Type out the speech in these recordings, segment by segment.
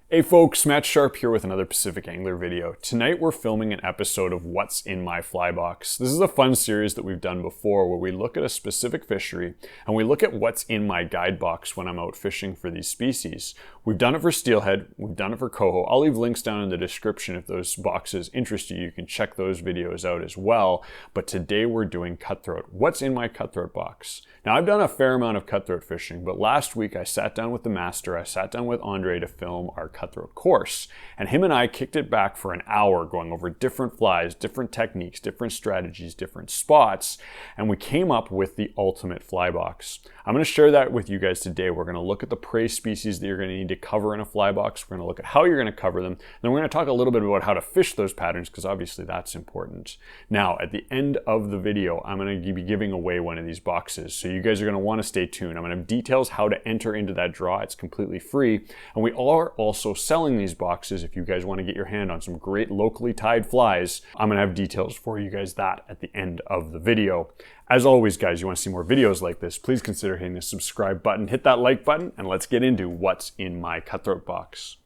Hey folks, Matt Sharp here with another Pacific Angler video. Tonight we're filming an episode of What's in My Fly Box. This is a fun series that we've done before where we look at a specific fishery and we look at what's in my guide box when I'm out fishing for these species. We've done it for steelhead, we've done it for coho. I'll leave links down in the description if those boxes interest you. You can check those videos out as well. But today we're doing cutthroat. What's in my cutthroat box? Now I've done a fair amount of cutthroat fishing, but last week I sat down with the master, I sat down with Andre to film our cutthroat course, and him and I kicked it back for an hour going over different flies, different techniques, different strategies, different spots, and we came up with the ultimate fly box. I'm going to share that with you guys today. We're going to look at the prey species that you're going to need to cover in a fly box. We're going to look at how you're going to cover them. Then we're going to talk a little bit about how to fish those patterns, because obviously that's important. Now, at the end of the video, I'm going to be giving away one of these boxes. So you guys are going to want to stay tuned. I'm going to have details how to enter into that draw. It's completely free. And we are also selling these boxes if you guys want to get your hand on some great locally tied flies. I'm going to have details for you guys that at the end of the video. As always, guys, you want to see more videos like this, please consider hitting the subscribe button, hit that like button, and let's get into what's in my cutthroat box.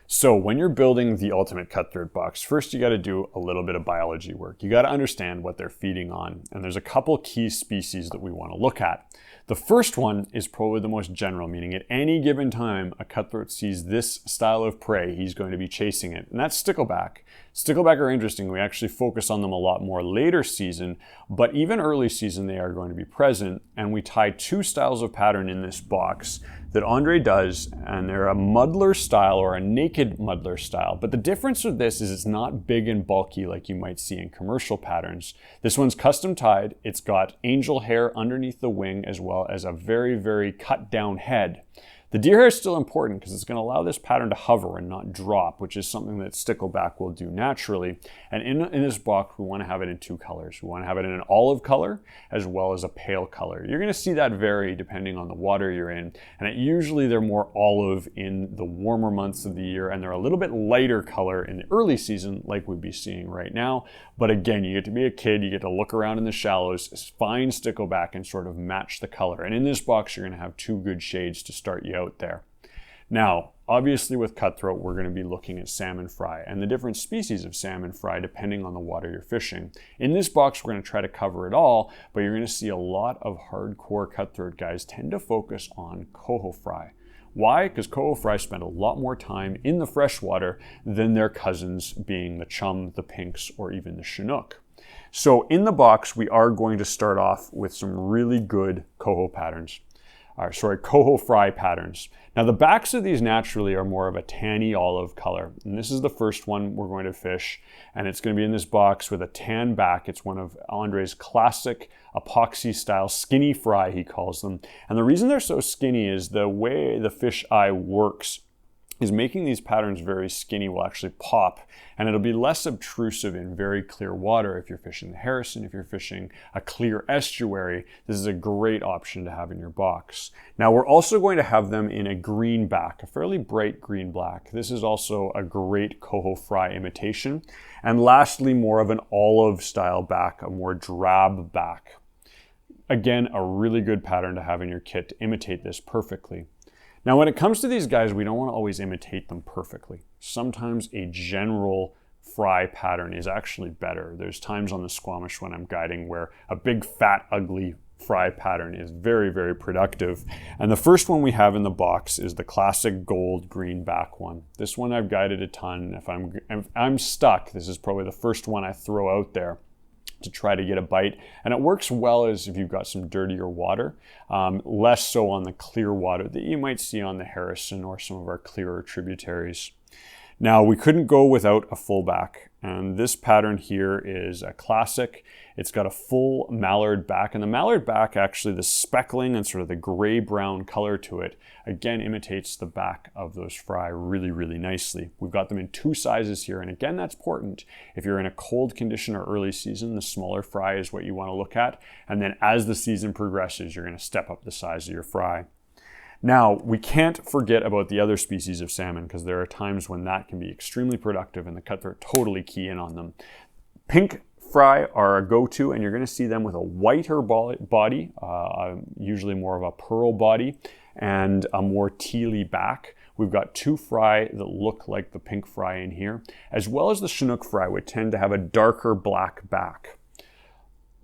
So when you're building the ultimate cutthroat box, first you got to do a little bit of biology work. You got to understand what they're feeding on. And there's a couple key species that we want to look at. The first one is probably the most general, meaning at any given time, a cutthroat sees this style of prey, he's going to be chasing it. And that's stickleback. Stickleback are interesting. We actually focus on them a lot more later season, but even early season, they are going to be present. And we tie two styles of pattern in this box that Andre does, and they're a muddler style or a naked muddler style. But the difference with this is it's not big and bulky like you might see in commercial patterns. This one's custom tied. It's got angel hair underneath the wing as well as a very, very cut down head. The deer hair is still important because it's going to allow this pattern to hover and not drop, which is something that stickleback will do naturally. And in this box, we want to have it in two colors. We want to have it in an olive color as well as a pale color. You're going to see that vary depending on the water you're in. And usually they're more olive in the warmer months of the year, and they're a little bit lighter color in the early season like we'd be seeing right now. But again, you get to be a kid, you get to look around in the shallows, find stickleback and sort of match the color. And in this box, you're going to have two good shades to start you out there. Now, obviously with cutthroat, we're going to be looking at salmon fry and the different species of salmon fry depending on the water you're fishing. In this box, we're going to try to cover it all, but you're going to see a lot of hardcore cutthroat guys tend to focus on coho fry. Why? Because coho fry spend a lot more time in the freshwater than their cousins, being the chum, the pinks, or even the chinook. So in the box, we are going to start off with some really good coho patterns. Coho fry patterns. Now the backs of these naturally are more of a tanny olive color. And this is the first one we're going to fish. And it's going to be in this box with a tan back. It's one of Andre's classic epoxy style skinny fry, he calls them. And the reason they're so skinny is the way the fish eye works is making these patterns very skinny will actually pop, and it'll be less obtrusive in very clear water. If you're fishing the Harrison, if you're fishing a clear estuary, this is a great option to have in your box. Now we're also going to have them in a green back, a fairly bright green black. This is also a great coho fry imitation. And lastly, more of an olive style back, a more drab back. Again, a really good pattern to have in your kit to imitate this perfectly. Now, when it comes to these guys, we don't want to always imitate them perfectly. Sometimes a general fry pattern is actually better. There's times on the Squamish when I'm guiding where a big, fat, ugly fry pattern is very, very productive. And the first one we have in the box is the classic gold green back one. This one I've guided a ton. If I'm stuck, this is probably the first one I throw out there to try to get a bite. And it works well as if you've got some dirtier water, less so on the clear water that you might see on the Harrison or some of our clearer tributaries. Now, we couldn't go without a fullback, and this pattern here is a classic. It's got a full mallard back, and the mallard back, actually the speckling and sort of the gray-brown color to it, again imitates the back of those fry really, really nicely. We've got them in 2 sizes here, and again, that's important. If you're in a cold condition or early season, the smaller fry is what you want to look at, and then as the season progresses, you're going to step up the size of your fry. Now, we can't forget about the other species of salmon because there are times when that can be extremely productive and the cutthroat totally key in on them. Pink fry are a go-to, and you're going to see them with a whiter body, usually more of a pearl body, and a more tealy back. We've got 2 fry that look like the pink fry in here, as well as the Chinook fry would tend to have a darker black back.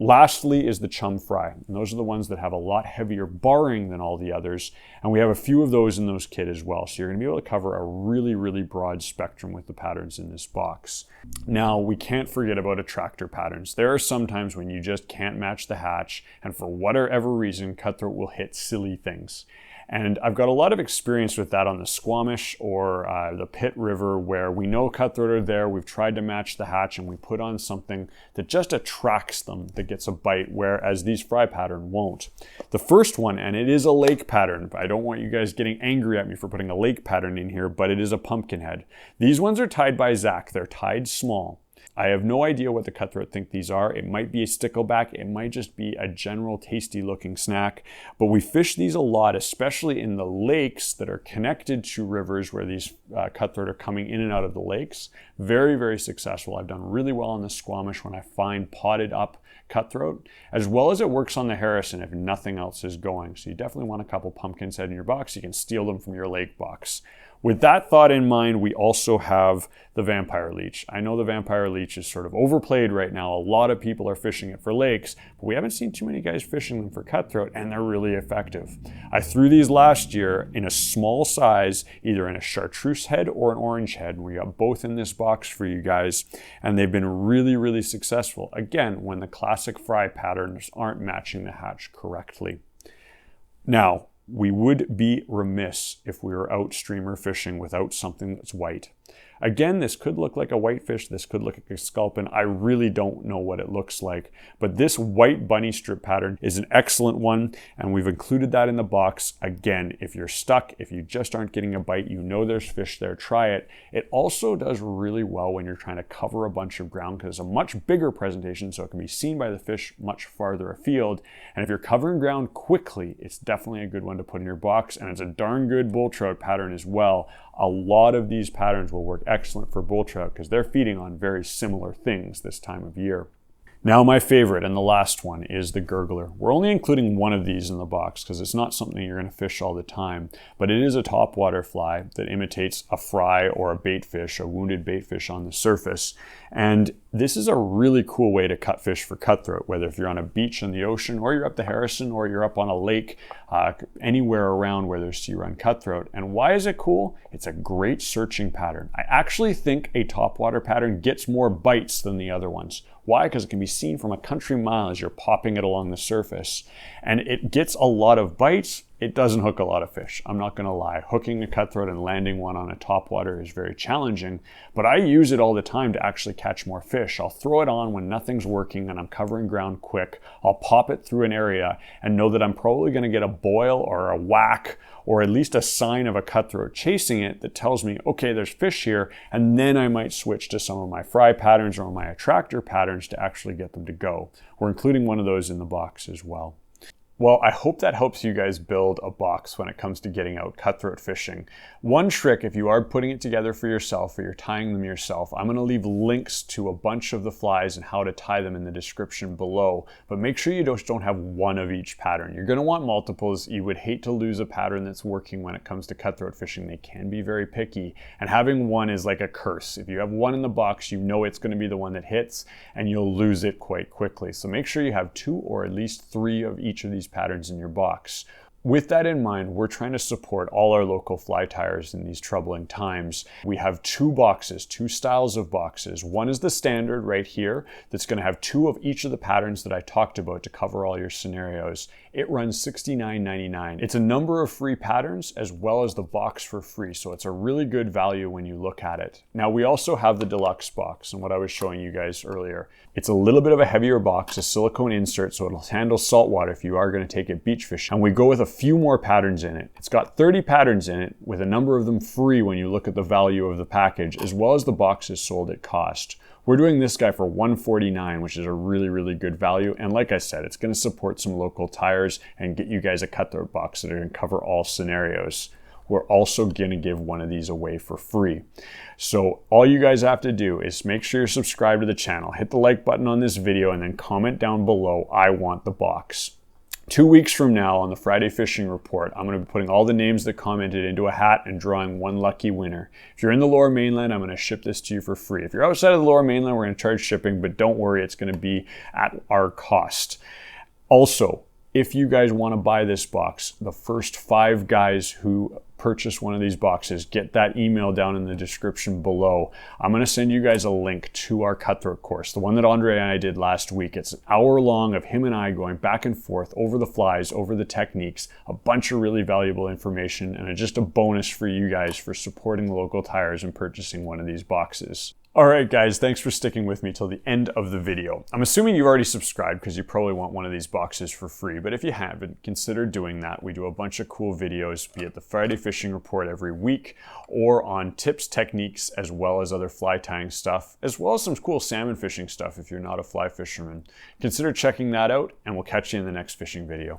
Lastly is the chum fry, and those are the ones that have a lot heavier barring than all the others, and we have a few of those in those kit as well, so you're going to be able to cover a really, really broad spectrum with the patterns in this box. Now, we can't forget about attractor patterns. There are some times when you just can't match the hatch, and for whatever reason, cutthroat will hit silly things. And I've got a lot of experience with that on the Squamish or the Pitt River, where we know cutthroat are there, we've tried to match the hatch, and we put on something that just attracts them, that gets a bite, whereas these fry pattern won't. The first one, and it is a lake pattern, I don't want you guys getting angry at me for putting a lake pattern in here, but it is a pumpkin head. These ones are tied by Zach, they're tied small. I have no idea what the cutthroat think these are. It might be a stickleback. It might just be a general tasty looking snack. But we fish these a lot, especially in the lakes that are connected to rivers where these cutthroat are coming in and out of the lakes. Very, very successful. I've done really well on the Squamish when I find potted up cutthroat, as well as it works on the Harrison if nothing else is going. So you definitely want a couple pumpkins head in your box. You can steal them from your lake box. With that thought in mind, we also have the vampire leech. I know the vampire leech is sort of overplayed right now. A lot of people are fishing it for lakes, but we haven't seen too many guys fishing them for cutthroat, and they're really effective. I threw these last year in a small size, either in a chartreuse head or an orange head, and we got both in this box for you guys, and they've been really, really successful. Again, when the classic fry patterns aren't matching the hatch correctly. Now, we would be remiss if we were out streamer fishing without something that's white. Again, this could look like a whitefish, this could look like a sculpin. I really don't know what it looks like, but this white bunny strip pattern is an excellent one, and we've included that in the box. Again, if you're stuck, if you just aren't getting a bite, you know there's fish there, try it. It also does really well when you're trying to cover a bunch of ground because it's a much bigger presentation, so it can be seen by the fish much farther afield. And if you're covering ground quickly, it's definitely a good one to put in your box, and it's a darn good bull trout pattern as well. A lot of these patterns will work excellent for bull trout because they're feeding on very similar things this time of year. Now my favorite and the last one is the gurgler. We're only including one of these in the box because it's not something you're going to fish all the time, but it is a topwater fly that imitates a fry or a bait fish, a wounded bait fish on the surface. And this is a really cool way to cut fish for cutthroat, whether if you're on a beach in the ocean or you're up the Harrison or you're up on a lake, anywhere around where there's sea run cutthroat. And why is it cool? It's a great searching pattern. I actually think a topwater pattern gets more bites than the other ones. Why? Because it can be seen from a country mile as you're popping it along the surface. And it gets a lot of bites. It doesn't hook a lot of fish. I'm not gonna lie. Hooking a cutthroat and landing one on a topwater is very challenging, but I use it all the time to actually catch more fish. I'll throw it on when nothing's working and I'm covering ground quick. I'll pop it through an area and know that I'm probably gonna get a boil or a whack or at least a sign of a cutthroat chasing it that tells me, okay, there's fish here, and then I might switch to some of my fry patterns or my attractor patterns to actually get them to go. We're including one of those in the box as well. Well, I hope that helps you guys build a box when it comes to getting out cutthroat fishing. One trick, if you are putting it together for yourself or you're tying them yourself, I'm gonna leave links to a bunch of the flies and how to tie them in the description below, but make sure you just don't have one of each pattern. You're gonna want multiples. You would hate to lose a pattern that's working when it comes to cutthroat fishing. They can be very picky, and having one is like a curse. If you have one in the box, you know it's gonna be the one that hits, and you'll lose it quite quickly. So make sure you have 2 or at least 3 of each of these patterns in your box. With that in mind, we're trying to support all our local fly tyers in these troubling times. We have 2 boxes, 2 styles of boxes. One is the standard right here that's going to have 2 of each of the patterns that I talked about to cover all your scenarios. it runs $69.99. It's a number of free patterns as well as the box for free, so it's a really good value when you look at it. Now we also have the deluxe box, and what I was showing you guys earlier. It's a little bit of a heavier box, a silicone insert, so it'll handle salt water if you are going to take it beach fishing. And we go with a few more patterns in it. It's got 30 patterns in it, with a number of them free when you look at the value of the package, as well as the boxes sold at cost. We're doing this guy for $149, which is a really, really good value. And like I said, it's going to support some local tires and get you guys a Cutthroat box that are going to cover all scenarios. We're also going to give one of these away for free. So all you guys have to do is make sure you're subscribed to the channel, hit the like button on this video, and then comment down below, I want the box. 2 weeks from now on the Friday Fishing Report, I'm going to be putting all the names that commented into a hat and drawing one lucky winner. If you're in the Lower Mainland, I'm going to ship this to you for free. If you're outside of the Lower Mainland, we're going to charge shipping, but don't worry, it's going to be at our cost. Also, if you guys want to buy this box, the first 5 guys who purchase one of these boxes, get that email down in the description below. I'm going to send you guys a link to our Cutthroat course, the one that Andre and I did last week. It's an hour long of him and I going back and forth over the flies, over the techniques, a bunch of really valuable information, and just a bonus for you guys for supporting local tires and purchasing one of these boxes. Alright guys, thanks for sticking with me till the end of the video. I'm assuming you've already subscribed because you probably want one of these boxes for free, but if you haven't, consider doing that. We do a bunch of cool videos, be it the Friday Fishing Report every week, or on tips, techniques, as well as other fly tying stuff, as well as some cool salmon fishing stuff if you're not a fly fisherman. Consider checking that out, and we'll catch you in the next fishing video.